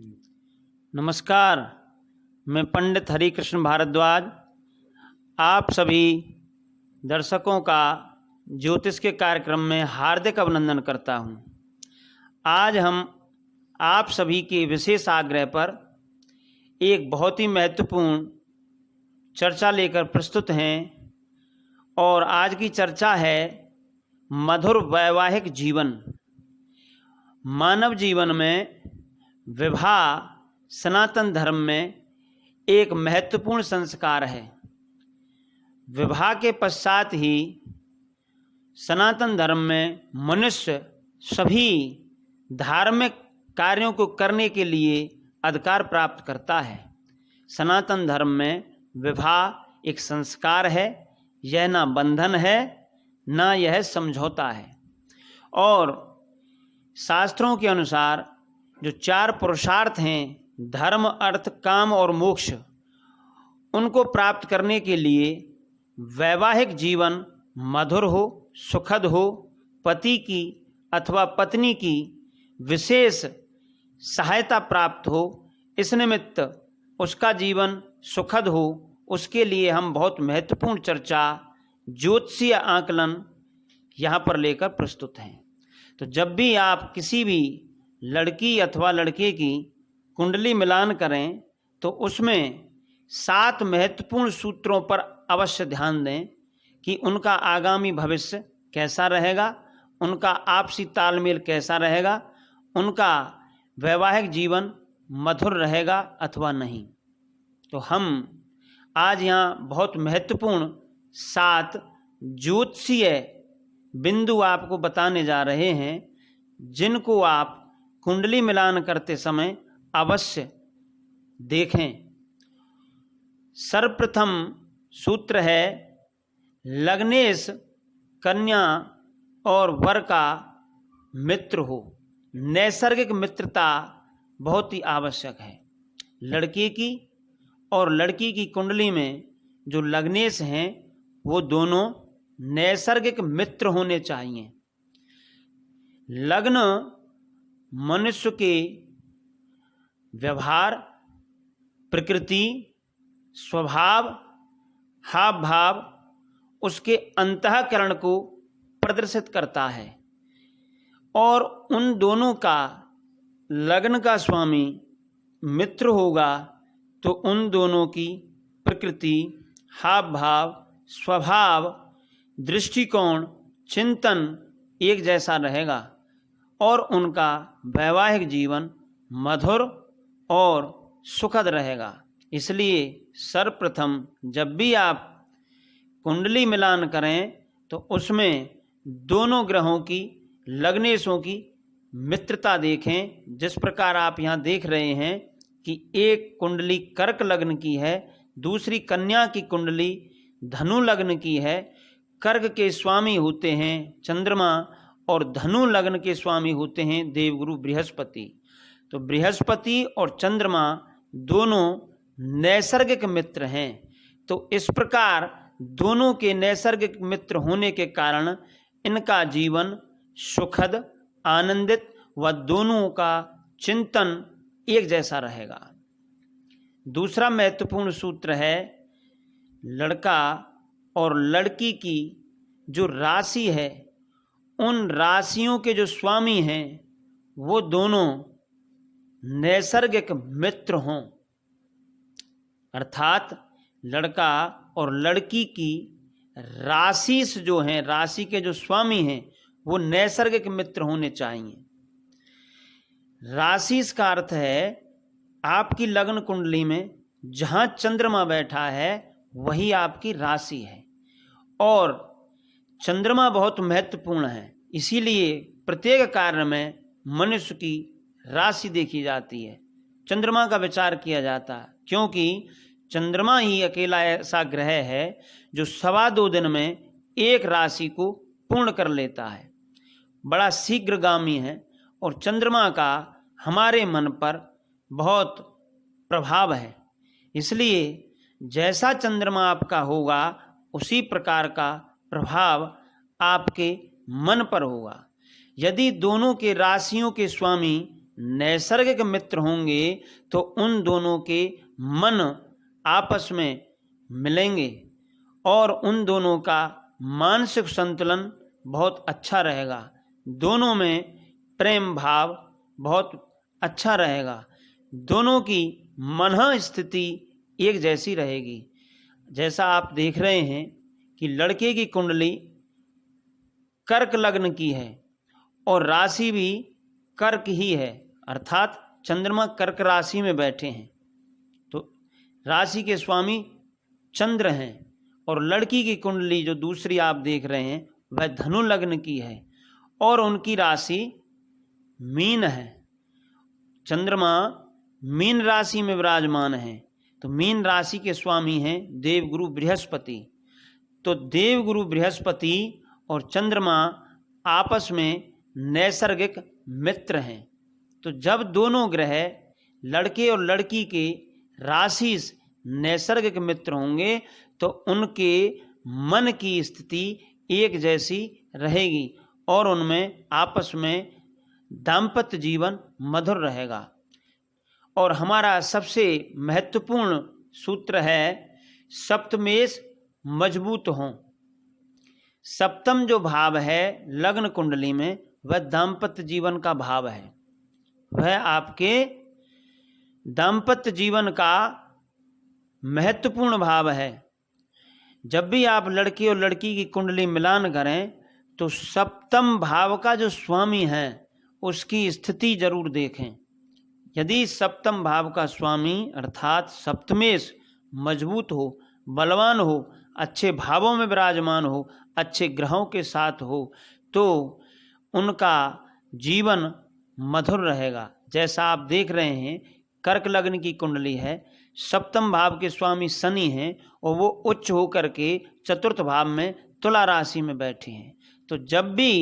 नमस्कार, मैं पंडित हरिकृष्ण भारद्वाज आप सभी दर्शकों का ज्योतिष के कार्यक्रम में हार्दिक अभिनंदन करता हूं। आज हम आप सभी के विशेष आग्रह पर एक बहुत ही महत्वपूर्ण चर्चा लेकर प्रस्तुत हैं और आज की चर्चा है मधुर वैवाहिक जीवन। मानव जीवन में विवाह सनातन धर्म में एक महत्वपूर्ण संस्कार है। विवाह के पश्चात ही सनातन धर्म में मनुष्य सभी धार्मिक कार्यों को करने के लिए अधिकार प्राप्त करता है। सनातन धर्म में विवाह एक संस्कार है, यह ना बंधन है ना यह समझौता है। और शास्त्रों के अनुसार जो 4 पुरुषार्थ हैं, धर्म, अर्थ, काम और मोक्ष, उनको प्राप्त करने के लिए वैवाहिक जीवन मधुर हो, सुखद हो, पति की अथवा पत्नी की विशेष सहायता प्राप्त हो, इस निमित्त उसका जीवन सुखद हो, उसके लिए हम बहुत महत्वपूर्ण चर्चा ज्योतिषीय आकलन यहाँ पर लेकर प्रस्तुत हैं। तो जब भी आप किसी भी लड़की अथवा लड़के की कुंडली मिलान करें तो उसमें 7 महत्वपूर्ण सूत्रों पर अवश्य ध्यान दें कि उनका आगामी भविष्य कैसा रहेगा, उनका आपसी तालमेल कैसा रहेगा, उनका वैवाहिक जीवन मधुर रहेगा अथवा नहीं। तो हम आज यहाँ बहुत महत्वपूर्ण 7 ज्योतिषीय बिंदु आपको बताने जा रहे हैं, जिनको आप कुंडली मिलान करते समय अवश्य देखें। सर्वप्रथम सूत्र है, लग्नेश कन्या और वर का मित्र हो। नैसर्गिक मित्रता बहुत ही आवश्यक है। लड़के की और लड़की की कुंडली में जो लग्नेश हैं वो दोनों नैसर्गिक मित्र होने चाहिए। लग्न मनुष्य के व्यवहार, प्रकृति, स्वभाव, हाव भाव, उसके अंतःकरण को प्रदर्शित करता है और उन दोनों का लग्न का स्वामी मित्र होगा तो उन दोनों की प्रकृति, हाव भाव, स्वभाव, दृष्टिकोण, चिंतन एक जैसा रहेगा और उनका वैवाहिक जीवन मधुर और सुखद रहेगा। इसलिए सर्वप्रथम जब भी आप कुंडली मिलान करें तो उसमें दोनों ग्रहों की, लग्नेशों की मित्रता देखें। जिस प्रकार आप यहाँ देख रहे हैं कि एक कुंडली कर्क लग्न की है, दूसरी कन्या की कुंडली धनु लग्न की है। कर्क के स्वामी होते हैं चंद्रमा और धनु लग्न के स्वामी होते हैं देवगुरु बृहस्पति। तो बृहस्पति और चंद्रमा दोनों नैसर्गिक मित्र हैं। तो इस प्रकार दोनों के नैसर्गिक मित्र होने के कारण इनका जीवन सुखद, आनंदित व दोनों का चिंतन एक जैसा रहेगा। दूसरा महत्वपूर्ण सूत्र है, लड़का और लड़की की जो राशि है, उन राशियों के जो स्वामी हैं वो दोनों नैसर्गिक मित्र हों। अर्थात लड़का और लड़की की राशि जो हैं, राशि के जो स्वामी हैं वो नैसर्गिक मित्र होने चाहिए। राशि का अर्थ है आपकी लग्न कुंडली में जहाँ चंद्रमा बैठा है वही आपकी राशि है और चंद्रमा बहुत महत्वपूर्ण है। इसीलिए प्रत्येक कार्य में मनुष्य की राशि देखी जाती है, चंद्रमा का विचार किया जाता है, क्योंकि चंद्रमा ही अकेला ऐसा ग्रह है जो 2.25 दिन में एक राशि को पूर्ण कर लेता है, बड़ा शीघ्रगामी है। और चंद्रमा का हमारे मन पर बहुत प्रभाव है। इसलिए जैसा चंद्रमा आपका होगा उसी प्रकार का प्रभाव आपके मन पर होगा। यदि दोनों के राशियों के स्वामी नैसर्गिक मित्र होंगे तो उन दोनों के मन आपस में मिलेंगे और उन दोनों का मानसिक संतुलन बहुत अच्छा रहेगा। दोनों में प्रेम भाव बहुत अच्छा रहेगा। दोनों की मन स्थिति एक जैसी रहेगी। जैसा आप देख रहे हैं कि लड़के की कुंडली कर्क लग्न की है और राशि भी कर्क ही है, अर्थात चंद्रमा कर्क राशि में बैठे हैं, तो राशि के स्वामी चंद्र हैं। और लड़की की कुंडली जो दूसरी आप देख रहे हैं वह धनु लग्न की है और उनकी राशि मीन है। चंद्रमा मीन राशि में विराजमान है, तो मीन राशि के स्वामी हैं देवगुरु बृहस्पति। तो देवगुरु बृहस्पति और चंद्रमा आपस में नैसर्गिक मित्र हैं। तो जब दोनों ग्रह लड़के और लड़की के राशि नैसर्गिक मित्र होंगे तो उनके मन की स्थिति एक जैसी रहेगी और उनमें आपस में दाम्पत्य जीवन मधुर रहेगा। और हमारा सबसे महत्वपूर्ण सूत्र है सप्तमेश मजबूत हों। सप्तम जो भाव है लग्न कुंडली में वह दाम्पत्य जीवन का भाव है। वह आपके दाम्पत्य जीवन का महत्वपूर्ण भाव है। जब भी आप लड़के और लड़की की कुंडली मिलान करें तो सप्तम भाव का जो स्वामी है उसकी स्थिति जरूर देखें। यदि सप्तम भाव का स्वामी अर्थात सप्तमेश मजबूत हो, बलवान हो, अच्छे भावों में विराजमान हो, अच्छे ग्रहों के साथ हो तो उनका जीवन मधुर रहेगा। जैसा आप देख रहे हैं कर्क लग्न की कुंडली है, सप्तम भाव के स्वामी शनि हैं और वो उच्च होकर के चतुर्थ भाव में तुला राशि में बैठे हैं। तो जब भी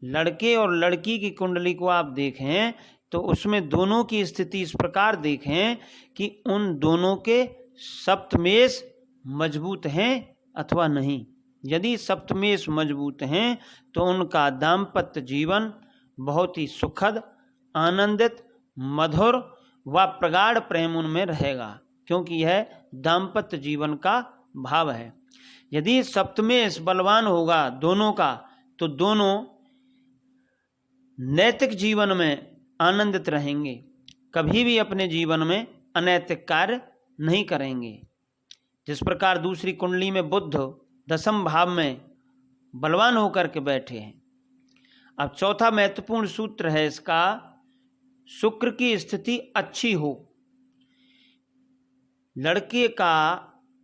लड़के और लड़की की कुंडली को आप देखें तो उसमें दोनों की स्थिति इस प्रकार देखें कि उन दोनों के सप्तमेश मजबूत हैं अथवा नहीं। यदि सप्तमेश मजबूत हैं तो उनका दाम्पत्य जीवन बहुत ही सुखद, आनंदित, मधुर व प्रगाढ़ प्रेम उनमें रहेगा, क्योंकि यह दाम्पत्य जीवन का भाव है। यदि सप्तमेश बलवान होगा दोनों का तो दोनों नैतिक जीवन में आनंदित रहेंगे, कभी भी अपने जीवन में अनैतिक कार्य नहीं करेंगे। जिस प्रकार दूसरी कुंडली में बुध दशम भाव में बलवान होकर के बैठे हैं। अब चौथा महत्वपूर्ण सूत्र है इसका, शुक्र की स्थिति अच्छी हो। लड़के का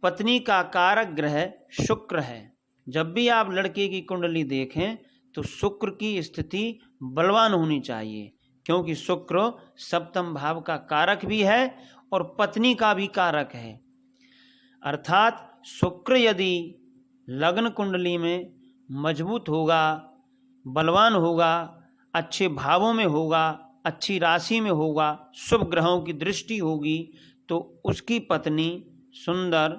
पत्नी का कारक ग्रह शुक्र है। जब भी आप लड़के की कुंडली देखें तो शुक्र की स्थिति बलवान होनी चाहिए, क्योंकि शुक्र सप्तम भाव का कारक भी है और पत्नी का भी कारक है। अर्थात शुक्र यदि लग्न कुंडली में मजबूत होगा, बलवान होगा, अच्छे भावों में होगा, अच्छी राशि में होगा, शुभ ग्रहों की दृष्टि होगी तो उसकी पत्नी सुंदर,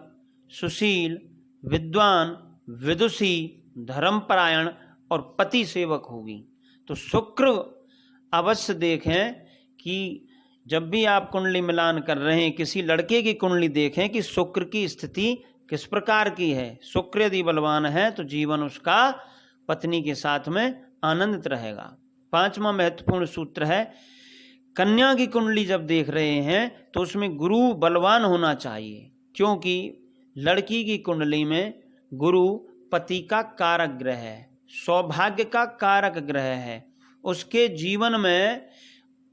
सुशील, विद्वान, विदुषी, धर्मपरायण और पति सेवक होगी। तो शुक्र अवश्य देखें कि जब भी आप कुंडली मिलान कर रहे हैं किसी लड़के की कुंडली देखें कि शुक्र की स्थिति किस प्रकार की है। शुक्र यदि बलवान है तो जीवन उसका पत्नी के साथ में आनंदित रहेगा। पांचवा महत्वपूर्ण सूत्र है कन्या की कुंडली जब देख रहे हैं तो उसमें गुरु बलवान होना चाहिए, क्योंकि लड़की की कुंडली में गुरु पति का कारक ग्रह है, सौभाग्य का कारक ग्रह है, उसके जीवन में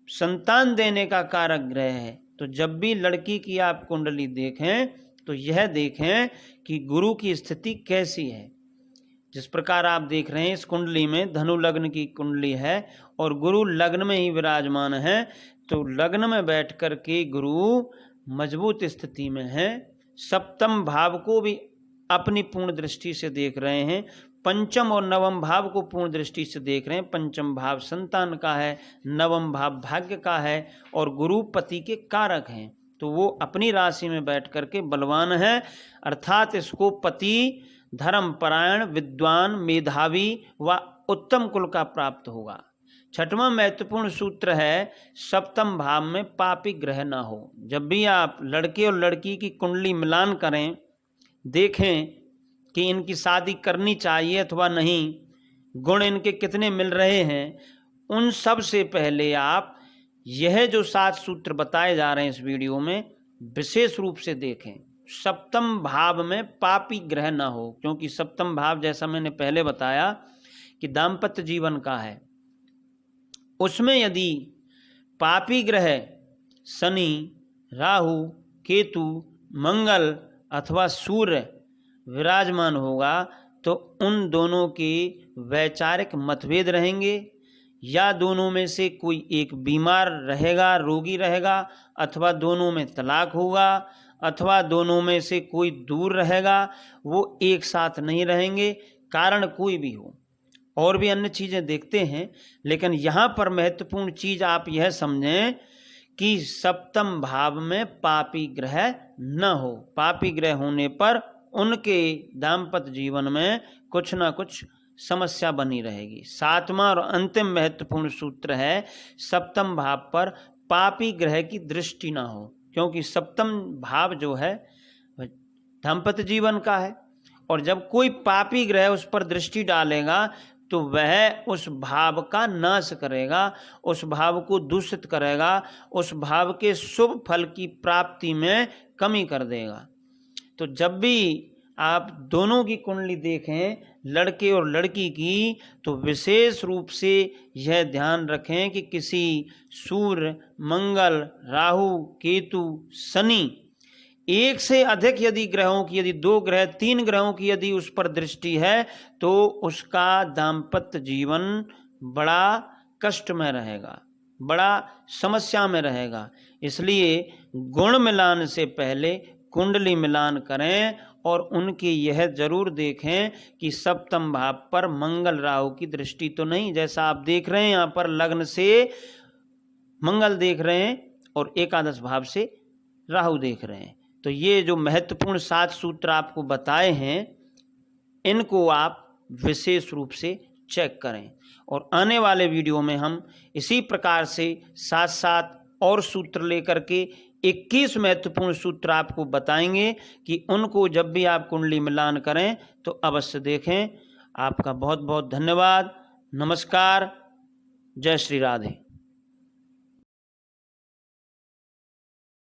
संतान देने का कारक ग्रह है। तो जब भी लड़की की आप कुंडली देखें तो यह देखें कि गुरु की स्थिति कैसी है। जिस प्रकार आप देख रहे हैं इस कुंडली में धनु लग्न की कुंडली है और गुरु लग्न में ही विराजमान है, तो लग्न में बैठ कर के गुरु मजबूत स्थिति में है। सप्तम भाव को भी अपनी पूर्ण दृष्टि से देख रहे हैं, पंचम और नवम भाव को पूर्ण दृष्टि से देख रहे हैं। पंचम भाव संतान का है, नवम भाव भाग्य का है और गुरु पति के कारक हैं, तो वो अपनी राशि में बैठ करके बलवान है। अर्थात इसको पति धर्मपरायण, विद्वान, मेधावी व उत्तम कुल का प्राप्त होगा। छठवां महत्वपूर्ण सूत्र है सप्तम भाव में पापी ग्रह न हो। जब भी आप लड़के और लड़की की कुंडली मिलान करें, देखें कि इनकी शादी करनी चाहिए अथवा नहीं, गुण इनके कितने मिल रहे हैं, उन सब से पहले आप यह जो 7 सूत्र बताए जा रहे हैं इस वीडियो में विशेष रूप से देखें। सप्तम भाव में पापी ग्रह न हो, क्योंकि सप्तम भाव जैसा मैंने पहले बताया कि दाम्पत्य जीवन का है। उसमें यदि पापी ग्रह शनि, राहु, केतु, मंगल अथवा सूर्य विराजमान होगा तो उन दोनों के वैचारिक मतभेद रहेंगे, या दोनों में से कोई एक बीमार रहेगा, रोगी रहेगा, अथवा दोनों में तलाक होगा, अथवा दोनों में से कोई दूर रहेगा, वो एक साथ नहीं रहेंगे, कारण कोई भी हो। और भी अन्य चीज़ें देखते हैं, लेकिन यहाँ पर महत्वपूर्ण चीज़ आप यह समझें कि सप्तम भाव में पापी ग्रह न हो। पापी ग्रह होने पर उनके दाम्पत्य जीवन में कुछ ना कुछ समस्या बनी रहेगी। 7वां और अंतिम महत्वपूर्ण सूत्र है सप्तम भाव पर पापी ग्रह की दृष्टि ना हो, क्योंकि सप्तम भाव जो है दाम्पत्य जीवन का है, और जब कोई पापी ग्रह उस पर दृष्टि डालेगा तो वह उस भाव का नाश करेगा, उस भाव को दूषित करेगा, उस भाव के शुभ फल की प्राप्ति में कमी कर देगा। तो जब भी आप दोनों की कुंडली देखें, लड़के और लड़की की, तो विशेष रूप से यह ध्यान रखें कि किसी सूर्य, मंगल, राहु, केतु, शनि, एक से अधिक यदि ग्रहों की, यदि 2 ग्रह 3 ग्रहों की यदि उस पर दृष्टि है तो उसका दाम्पत्य जीवन बड़ा कष्ट में रहेगा, बड़ा समस्या में रहेगा। इसलिए गुण मिलान से पहले कुंडली मिलान करें और उनकी यह जरूर देखें कि सप्तम भाव पर मंगल राहु की दृष्टि तो नहीं। जैसा आप देख रहे हैं यहाँ पर लग्न से मंगल देख रहे हैं और एकादश भाव से राहु देख रहे हैं। तो ये जो महत्वपूर्ण 7 सूत्र आपको बताए हैं, इनको आप विशेष रूप से चेक करें। और आने वाले वीडियो में हम इसी प्रकार से 7 और सूत्र लेकर के 21 महत्वपूर्ण सूत्र आपको बताएंगे कि उनको जब भी आप कुंडली मिलान करें तो अवश्य देखें। आपका बहुत बहुत धन्यवाद। नमस्कार। जय श्री राधे।